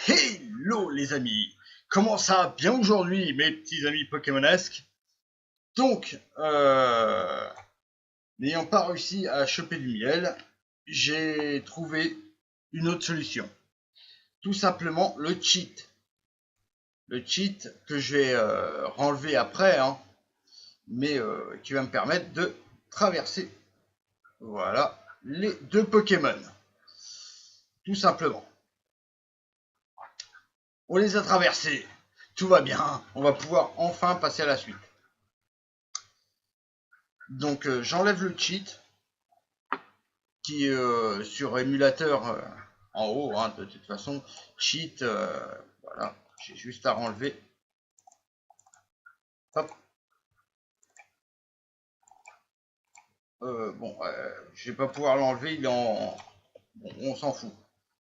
Hello les amis, comment ça va bien aujourd'hui mes petits amis Pokémonesques? Donc, n'ayant pas réussi à choper du miel, j'ai trouvé une autre solution. Tout simplement le cheat. Le cheat que je vais renlever après, hein, mais qui va me permettre de traverser, voilà, les deux Pokémon. Tout simplement. On les a traversés. Tout va bien. On va pouvoir enfin passer à la suite. Donc j'enlève le cheat qui est sur émulateur en haut, hein, de toute façon. Cheat, voilà. J'ai juste à enlever. Hop. Bon, je vais pas pouvoir l'enlever. Il est en. Bon, on s'en fout.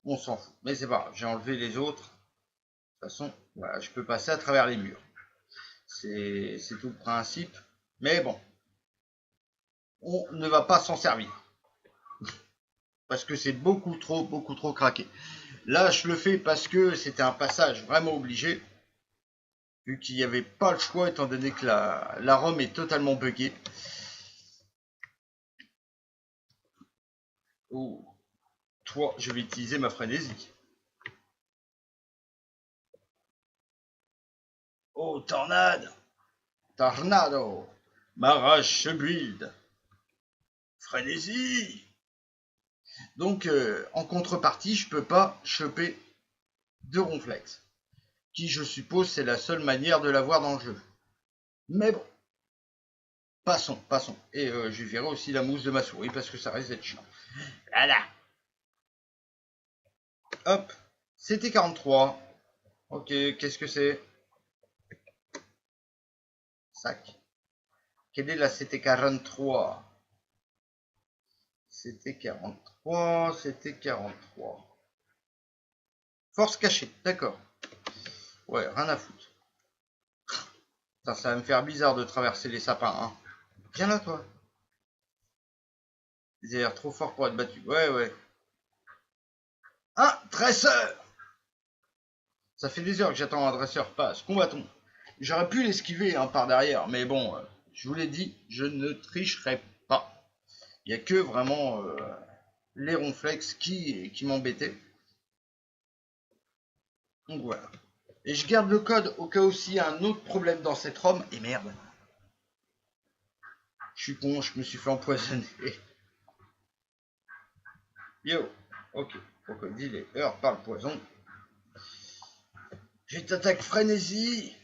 On s'en fout. Mais c'est pas grave. J'ai enlevé les autres. De toute façon, voilà, je peux passer à travers les murs. C'est tout le principe. Mais bon, on ne va pas s'en servir. Parce que c'est beaucoup trop craqué. Là, je le fais parce que c'était un passage vraiment obligé, vu qu'il n'y avait pas le choix, étant donné que la ROM est totalement buggée. Oh, toi, je vais utiliser ma frénésie. Oh, tornade! Tornado! Ma rage se build! Frénésie! Donc, en contrepartie, je peux pas choper de ronflex, qui je suppose c'est la seule manière de l'avoir dans le jeu. Mais bon, passons. Et je verrai aussi la mousse de ma souris parce que ça risque d'être chiant. Voilà. Hop, c'était 43. Ok, qu'est-ce que c'est? Sac. Quelle est la CT43? CT43. Force cachée, d'accord. Ouais, rien à foutre. Putain, ça va me faire bizarre de traverser les sapins, hein. Viens là, toi. Ils ont l'air trop forts pour être battus. Ouais. Un dresseur! Ça fait des heures que j'attends un dresseur passe. Combattons. J'aurais pu l'esquiver hein, par derrière, mais bon, je vous l'ai dit, je ne tricherai pas. Il n'y a que vraiment les ronflex qui m'embêtaient. Donc voilà. Et je garde le code au cas où s'il y a un autre problème dans cette ROM. Et merde. Je suis con, je me suis fait empoisonner. Yo. Ok. Crocodile et heure par le poison. Je t'attaque frénésie.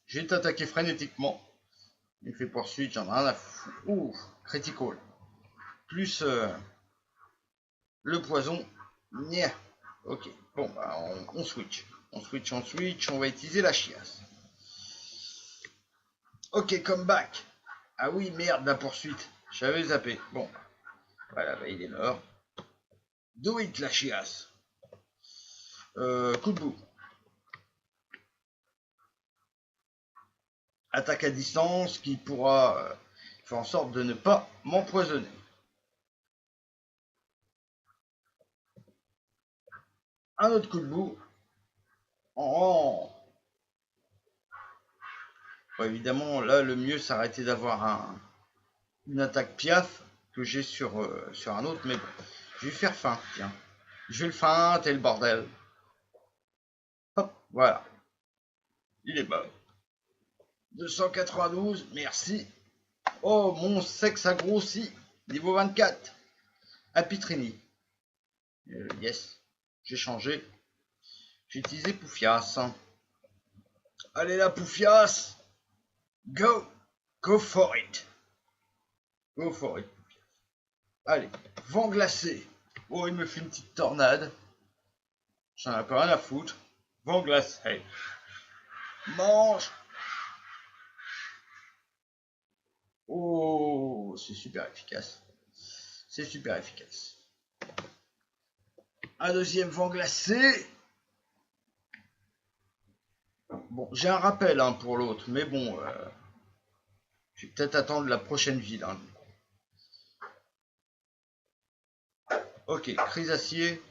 Je vais t'attaquer frénétiquement. Il fait poursuite, j'en ai rien à foutre. Ouh, critical. Plus le poison. Nya. Ok. Bon, bah, on switch. On switch. On va utiliser la chiasse. Ok, comeback. Ah oui, merde, la poursuite. J'avais zappé. Bon. Voilà, bah, il est mort. Do it, la chiasse. Coup de bout. Attaque à distance qui pourra faire en sorte de ne pas m'empoisonner. Un autre coup de bout. Oh. Bon, évidemment, là, le mieux, ça aurait été d'avoir une attaque piaf que j'ai sur un autre. Mais bon, je vais faire fin. Tiens. Je vais le feinter le bordel. Hop, voilà. Il est bas. 292, merci. Oh, mon sexe a grossi. Niveau 24. Apitrini. Yes. J'ai changé. J'ai utilisé Poufias. Allez là, Poufias. Go. Go for it. Go for it, Poufias. Allez. Vent glacé. Oh, il me fait une petite tornade. J'en ai pas rien à foutre. Vent glacé. Mange. Oh, c'est super efficace. C'est super efficace. Un deuxième vent glacé. Bon, j'ai un rappel hein, pour l'autre, mais bon, je vais peut-être attendre la prochaine ville. Hein. Ok, crise acier.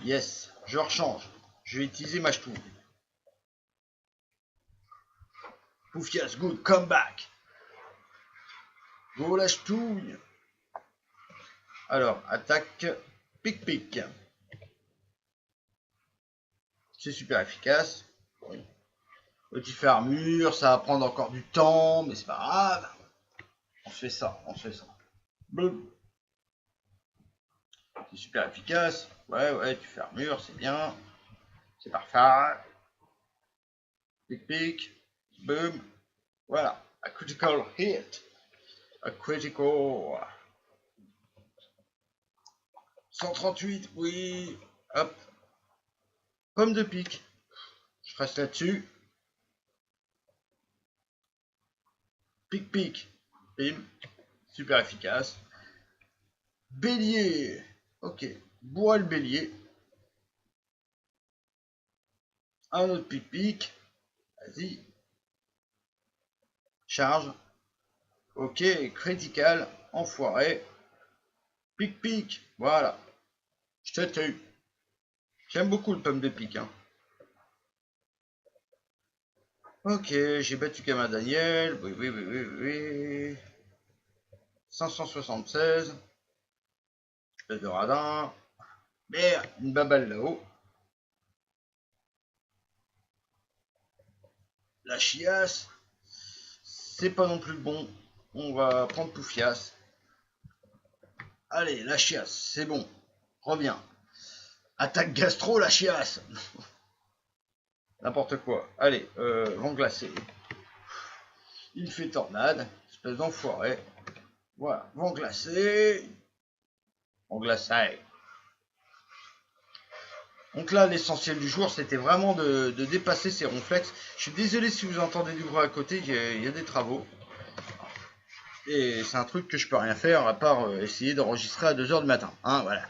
Yes. Je rechange. Je vais utiliser ma ch'touille. Poufias, good, come back. Go la ch'touille. Alors, attaque, pic-pic. C'est super efficace. Oui. Petit fait armure, ça va prendre encore du temps, mais c'est pas grave. On se fait ça, on se fait ça. Boum. C'est super efficace. Ouais, tu fais armure, c'est bien. C'est parfait. Pic-pic. Boum. Voilà. A critical hit. A critical. 138, oui. Hop. Pomme de pique. Je reste là-dessus. Pic-pic. Bim. Super efficace. Bélier. Ok. Bois le bélier. Un autre pic-pic. Vas-y. Charge. Ok. Critical. Enfoiré. Pic-pic. Voilà. Je te tue. J'aime beaucoup le pomme de pique. Hein. Ok. J'ai battu Kama Daniel. Oui. 576. Espèce de radin. Merde. Une baballe là-haut. La chiasse. C'est pas non plus le bon. On va prendre Poufias. Allez, la chiasse, c'est bon. Reviens. Attaque gastro, la chiasse. N'importe quoi. Allez, vent glacé. Il fait tornade. Espèce d'enfoiré. Voilà, vent glacé. Vent glacé. Donc là, l'essentiel du jour, c'était vraiment de dépasser ces ronflex. Je suis désolé si vous entendez du bruit à côté, il y a des travaux. Et c'est un truc que je peux rien faire à part essayer d'enregistrer à 2 h du matin. Hein, voilà.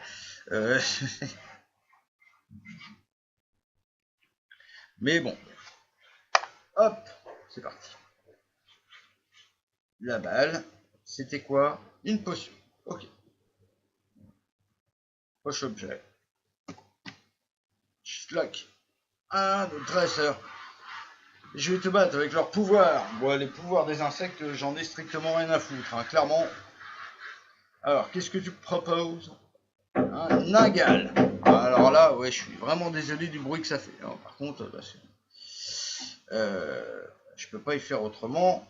Mais bon. Hop, c'est parti. La balle, c'était quoi? Une potion. Ok. Poche objet. Schlock. Un de dresseur. Je vais te battre avec leurs pouvoirs. Bon, les pouvoirs des insectes, j'en ai strictement rien à foutre, hein, clairement. Alors, qu'est-ce que tu proposes? Un Nagal. Alors là, ouais, je suis vraiment désolé du bruit que ça fait. Alors, par contre, là, je peux pas y faire autrement.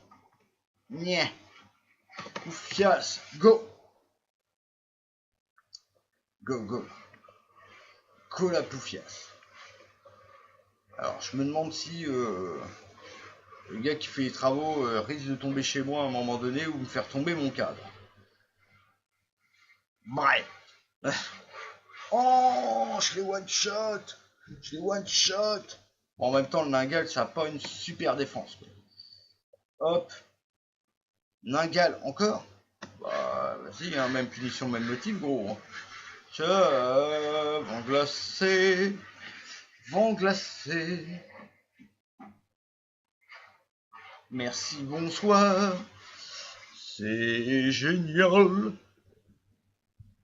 Nyeh. Poufias, go. Go. Cola Poufias. Alors, je me demande si le gars qui fait les travaux risque de tomber chez moi à un moment donné ou me faire tomber mon cadre. Bref. Oh, je l'ai one shot. Bon, en même temps, le Ningal, ça n'a pas une super défense. Quoi. Hop. Ningal, encore. Bah, vas-y, hein, même punition, même motif, gros. Hein. Vent glacé. Merci, bonsoir. C'est génial.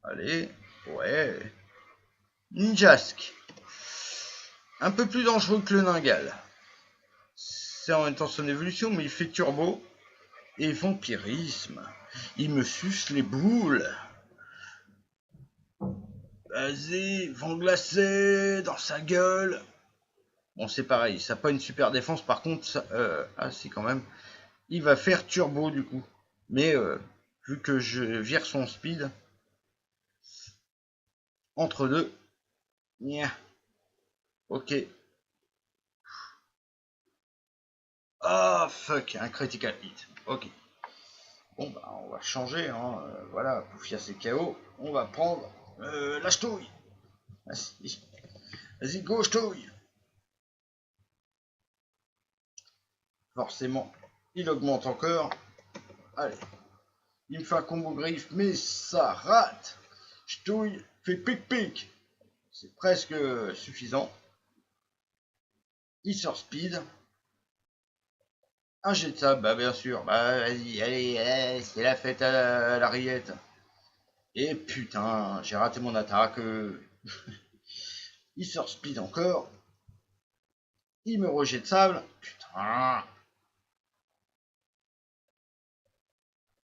Allez, ouais. Ninjask. Un peu plus dangereux que le Ningal. C'est en même temps son évolution, mais il fait turbo. Et vampirisme. Il me suce les boules. Vas-y, vent glacé dans sa gueule. Bon, c'est pareil, ça n'a pas une super défense. Par contre, ça, si quand même. Il va faire turbo du coup. Mais vu que je vire son speed, entre deux. Nya. Ok. Ah, fuck, un critical hit. Ok. Bon, bah, on va changer. Hein. Voilà, Poufias et KO. On va prendre la ch'touille. Vas-y, go, ch'touille. Forcément, il augmente encore. Allez. Il me fait un combo griffe, mais ça rate. Ch'touille fait pic-pic. C'est presque suffisant. Il sort speed. Un jet de sable, bah bien sûr. Bah vas-y, allez, c'est la fête à la rillette. Et putain, j'ai raté mon attaque. Il sort speed encore. Il me rejette sable. Putain.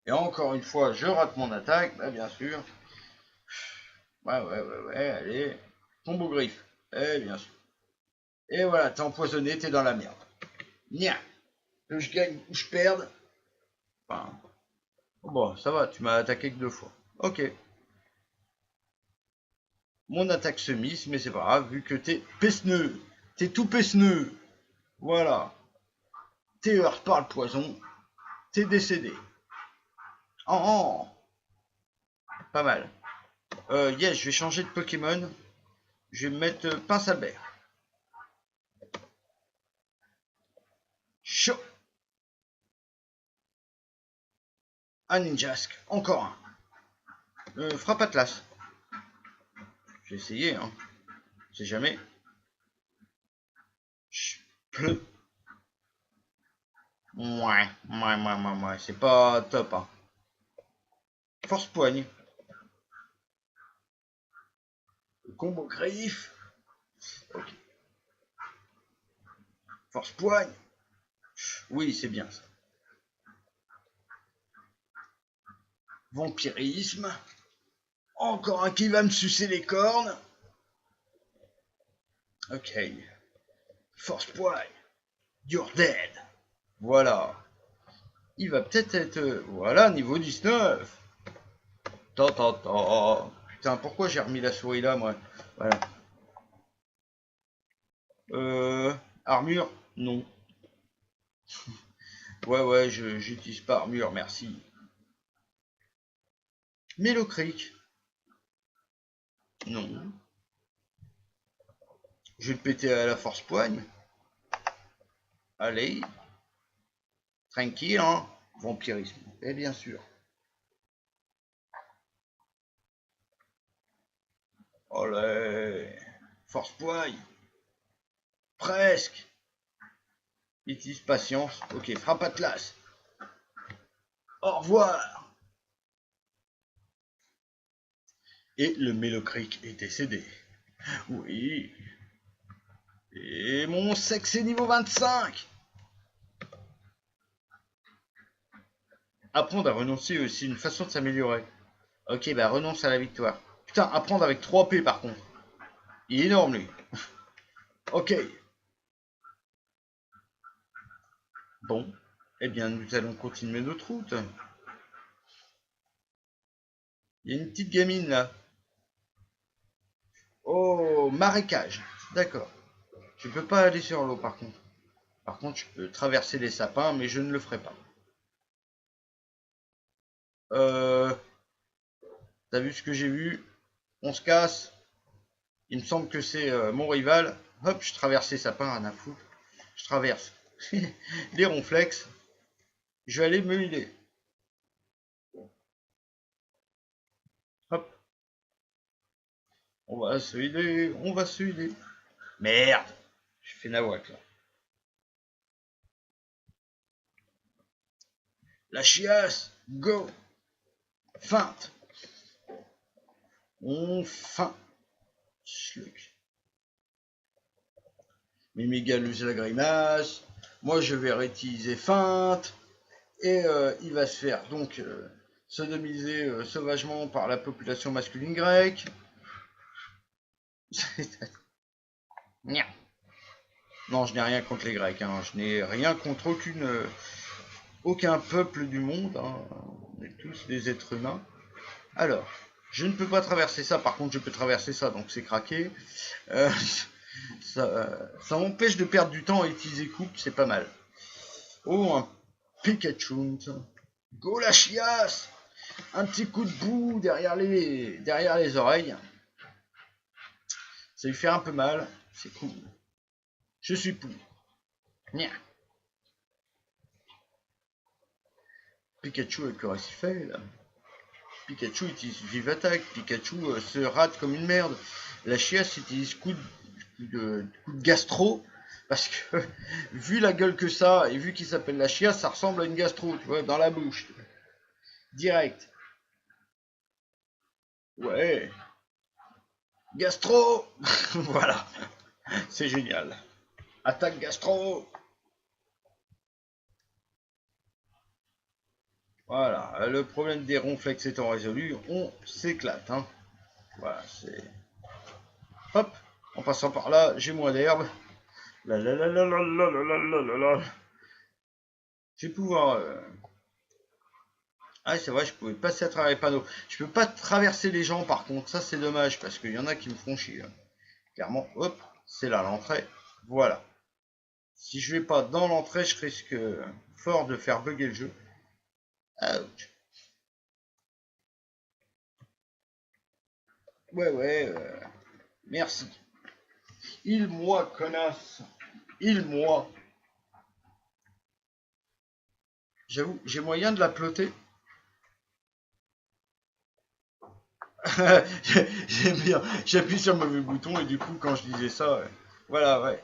Et encore une fois, je rate mon attaque. Bah, bien sûr. Ouais, allez. Tombe au griffe. Eh, bien sûr. Et voilà, t'es empoisonné, t'es dans la merde. Nia. Que je gagne ou je perde. Enfin. Bon, ça va, tu m'as attaqué que 2 fois. Ok. Mon attaque se mise, mais c'est pas grave, vu que t'es pessneux. T'es tout pessneux. Voilà. T'es heurté par le poison. T'es décédé. Oh, pas mal. Yes, je vais changer de Pokémon. Je vais me mettre Pince Albert. Chaud. Un Ninjask. Encore un. Frappe Atlas. J'ai essayé, hein. C'est jamais. Pleu. Ouais. C'est pas top, hein. Force poigne. Combo griffe. Ok. Force poigne. Oui, c'est bien ça. Vampirisme. Encore un qui va me sucer les cornes. Ok. Force poigne. You're dead. Voilà. Il va peut-être être... voilà, niveau 19. Putain, pourquoi j'ai remis la souris là, moi? Voilà. Armure? Non. Ouais, j'utilise pas armure, merci. Mélocric? Non. Je vais te péter à la force poigne. Allez. Tranquille, hein. Vampirisme. Et bien sûr. Allez. Force poigne. Presque. Utilise patience. Ok, frappe Atlas. Au revoir. Et le Mélocric est décédé. Oui. Et mon sexe est niveau 25. Apprendre à renoncer aussi une façon de s'améliorer. Ok, bah renonce à la victoire. Putain, apprendre avec 3 P par contre. Il est énorme lui. Ok. Bon. Eh bien, nous allons continuer notre route. Il y a une petite gamine là. Oh, marécage. D'accord. Je peux pas aller sur l'eau par contre. Par contre, je peux traverser les sapins, mais je ne le ferai pas. T'as vu ce que j'ai vu? On se casse. Il me semble que c'est mon rival. Hop, je traverse les sapins, rien à foutre. Je traverse les ronflex. Je vais aller me healer. Hop. On va se healer. Merde. J'ai fait nawak là. La chiasse. Go. Feinte. On feint. Schluck. Mimigal use la grimace. Moi je vais réutiliser feinte. Et il va se faire donc sodomiser sauvagement par la population masculine grecque. Non, je n'ai rien contre les Grecs, hein. Je n'ai rien contre aucun peuple du monde, hein. On est tous des êtres humains. Alors, je ne peux pas traverser ça, par contre je peux traverser ça, donc c'est craqué. Ça m'empêche de perdre du temps à utiliser coupe, c'est pas mal. Oh, un Pikachu. Go la chiasse. Un petit coup de boue derrière les oreilles. Ça lui fait un peu mal, c'est cool. Je suis pour. Nya. Pikachu avec le récifet, là. Pikachu utilise vive attaque. Pikachu se rate comme une merde. La chiasse utilise coup de gastro. Parce que, vu la gueule que ça, et vu qu'il s'appelle la chiasse, ça ressemble à une gastro, tu vois, dans la bouche. Direct. Ouais. Gastro. Voilà, c'est génial. Attaque gastro. Voilà, le problème des ronflex étant résolu, on s'éclate. Hein. Voilà, c'est... Hop, en passant par là, j'ai moins d'herbe. La la la la la la la la la la. Je vais pouvoir... Ah, c'est vrai, je pouvais passer à travers les panneaux. Je peux pas traverser les gens, par contre. Ça, c'est dommage, parce qu'il y en a qui me font chier. Hein. Clairement, hop, c'est là l'entrée. Voilà. Si je vais pas dans l'entrée, je risque fort de faire bugger le jeu. Ouch. Ouais, ouais, merci. Il-moi, connasse. Il-moi. J'avoue, j'ai moyen de la ploter. J'aime bien. J'appuie sur le mauvais bouton et du coup, quand je disais ça, voilà, ouais.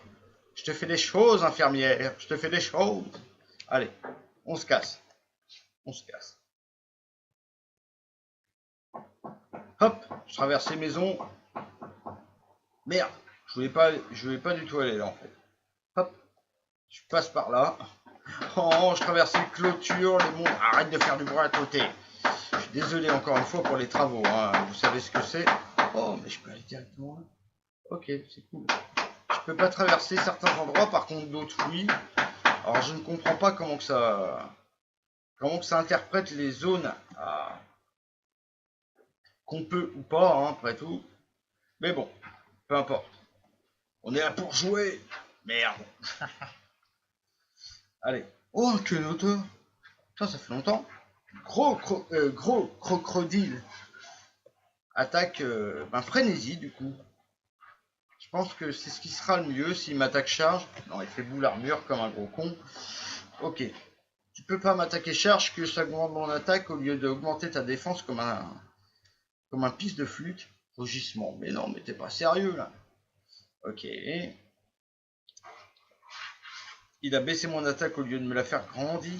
Je te fais des choses, infirmière. Je te fais des choses. Allez, on se casse. On se casse. Hop, je traverse les maisons. Merde, je voulais pas du tout aller là en fait. Hop, je passe par là. Oh, je traverse les clôtures, les monts. Arrête de faire du bruit à côté. Je suis désolé encore une fois pour les travaux. Hein. Vous savez ce que c'est. Oh, mais je peux aller directement là. Ok, c'est cool. Je peux pas traverser certains endroits, par contre d'autres oui. Alors je ne comprends pas comment que ça interprète les zones qu'on peut ou pas, hein, après tout. Mais bon, peu importe. On est là pour jouer. Merde. Allez. Oh, un quenoteur. Ça fait longtemps. Gros crocodile. Attaque frénésie du coup. Je pense que c'est ce qui sera le mieux s'il m'attaque charge. Non, il fait boule armure comme un gros con. Ok. Tu peux pas m'attaquer charge que ça augmente mon attaque au lieu d'augmenter ta défense comme un pisse de flûte. Rugissement. Mais non, mais t'es pas sérieux là. Ok. Il a baissé mon attaque au lieu de me la faire grandir.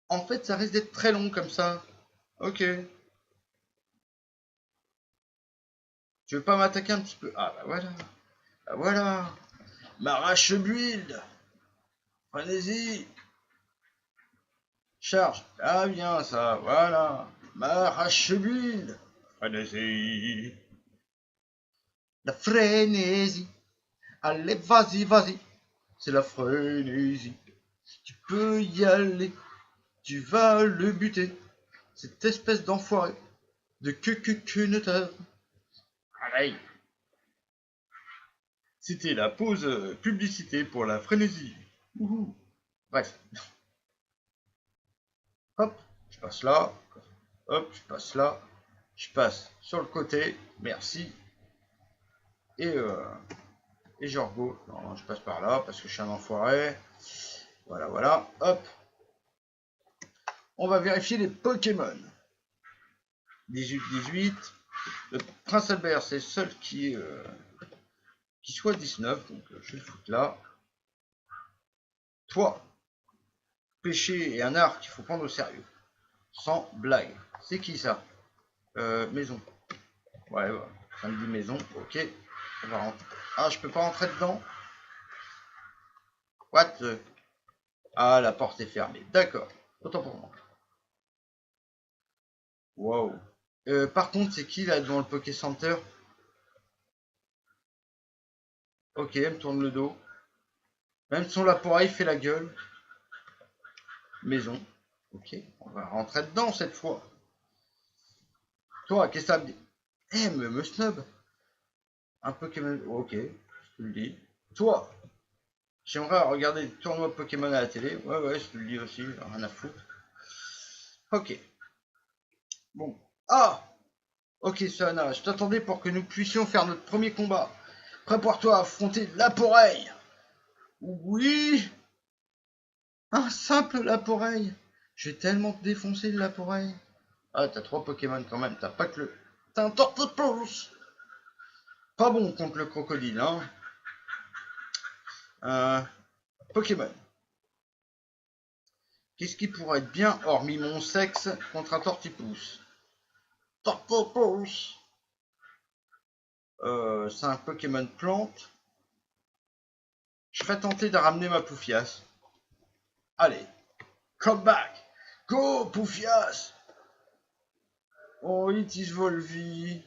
En fait, ça risque d'être très long comme ça. Ok. Tu veux pas m'attaquer un petit peu? Ah bah voilà. Bah voilà. M'arrache build. Frénésie. Charge. Ah bien ça. Voilà. M'arrache build. Frénésie. La frénésie. Allez, vas-y, vas-y. C'est la frénésie. Tu peux y aller. Tu vas le buter. Cette espèce d'enfoiré. De queue. Allez. C'était la pause publicité pour la frénésie. Ouhou. Bref. Hop, je passe là. Hop, je passe là. Je passe sur le côté. Merci. Et, je rego. Non, je passe par là parce que je suis un enfoiré. Voilà, voilà. Hop. On va vérifier les Pokémon. 18-18. Le Prince Albert, c'est le seul qui soit 19. Donc je vais le foutre là. Toi, péché et un art qu'il faut prendre au sérieux. Sans blague. C'est qui ça? Maison. Ouais, ouais. Ça me dit maison. Ok. On va rentrer. Ah, je peux pas rentrer dedans? What? Ah, la porte est fermée. D'accord. Autant pour moi. Wow. Par contre, c'est qui là devant le Poké Center? Ok, elle me tourne le dos. Même son Laporeille fait la gueule. Maison. Ok, on va rentrer dedans cette fois. Toi, qu'est-ce que ça me dit? Eh, me snub. Un Pokémon. Ok, je te le dis. Toi, j'aimerais regarder le tournoi Pokémon à la télé. Ouais, ouais, je te le dis aussi. Rien à foutre. Ok. Bon. Ah! Ok, Sana, je t'attendais pour que nous puissions faire notre premier combat. Prépare-toi à affronter Laporeille. Oui! Un simple Laporeille. Je vais tellement te défoncer le Laporeille. Ah, t'as 3 Pokémon quand même, t'as pas que le... T'as un Tortopousse. Pas bon contre le crocodile, hein. Pokémon. Qu'est-ce qui pourrait être bien, hormis mon sexe, contre un Tortipousse? Tortopousse. C'est un Pokémon plante. Je serais tenté de ramener ma Poufias. Allez, come back. Go, Poufias. Oh, it is Volvi.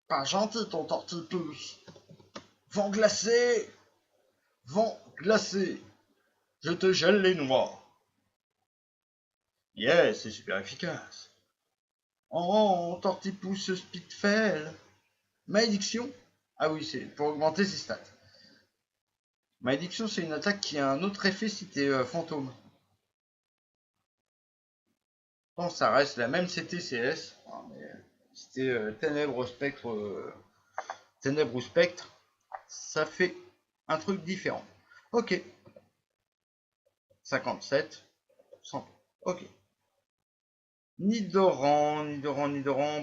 Pas gentil ton Tortipousse. Vent glacé. Vent glacé. Je te gèle les noix. Yeah, c'est super efficace. Oh, Tortipousse Speedfell. Malédiction. Ah oui, c'est pour augmenter ses stats. Malédiction, c'est une attaque qui a un autre effet si t'es fantôme. Bon, ça reste la même CTCS. Si t'es ténèbres ou spectre, ça fait un truc différent. Ok. 57. 100. Ok. Nidoran,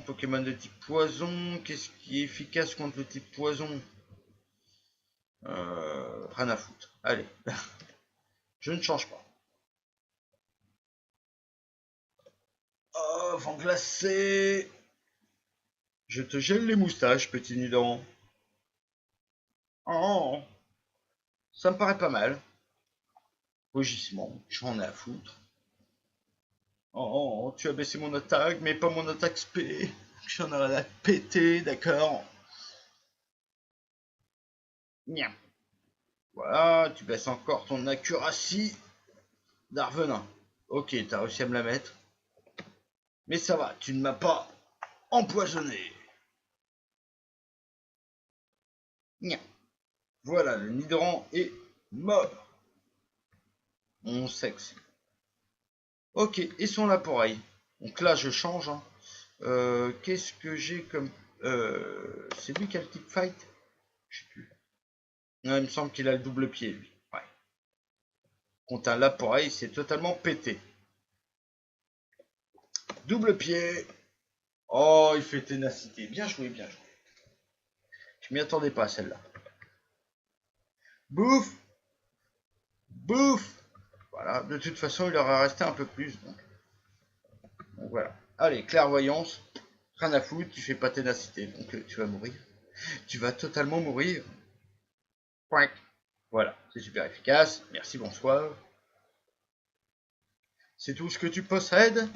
Pokémon de type poison. Qu'est-ce qui est efficace contre le type poison? Rien à foutre. Allez. Je ne change pas. Oh, vent glacé. Je te gèle les moustaches, petit Nidoran. Oh, ça me paraît pas mal. Rugissement, j'en ai à foutre. Oh, tu as baissé mon attaque, mais pas mon attaque spé. J'en ai rien à péter, d'accord. Miam. Voilà, tu baisses encore ton accuracy. Darvenin. Ok, t'as réussi à me la mettre. Mais ça va, tu ne m'as pas empoisonné. Miam. Voilà, le Nidoran est mort. Mon sexe. Ok, et son laporeille. Donc là, je change. Hein. Qu'est-ce que j'ai comme... c'est lui qui a le type fight? Je sais plus. Non, il me semble qu'il a le double pied, lui. Ouais. Contre un laporeille, c'est totalement pété. Double pied. Oh, il fait ténacité. Bien joué, bien joué. Je m'y attendais pas à celle-là. Bouffe. Bouffe. Voilà, de toute façon, il aurait resté un peu plus. Donc voilà. Allez, clairvoyance. Rien à foutre, tu fais pas ténacité. Donc tu vas mourir. Tu vas totalement mourir. Quack. Voilà, c'est super efficace. Merci, bonsoir. C'est tout ce que tu possèdes?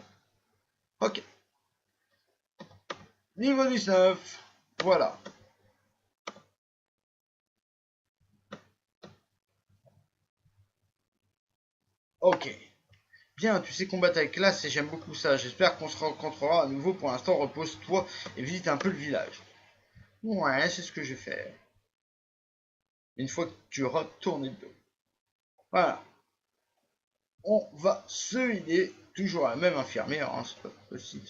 Ok. Niveau 19. Voilà. Ok. Bien, tu sais combattre avec classe et j'aime beaucoup ça. J'espère qu'on se rencontrera à nouveau. Pour l'instant, repose-toi et visite un peu le village. Ouais, c'est ce que je vais faire. Une fois que tu retournes le dos. Voilà. On va se healer. Toujours la même infirmière, hein, c'est pas possible.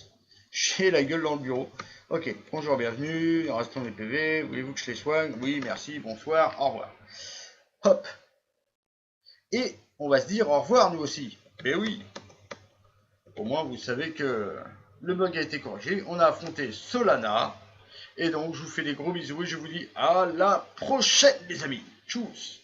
J'ai la gueule dans le bureau. Ok, bonjour, bienvenue. Restons les PV. Voulez-vous que je les soigne? Oui, merci, bonsoir, au revoir. Hop. Et on va se dire au revoir nous aussi. Mais oui. Au moins vous savez que le bug a été corrigé. On a affronté Solana. Et donc je vous fais des gros bisous et je vous dis à la prochaine les amis. Tchuss.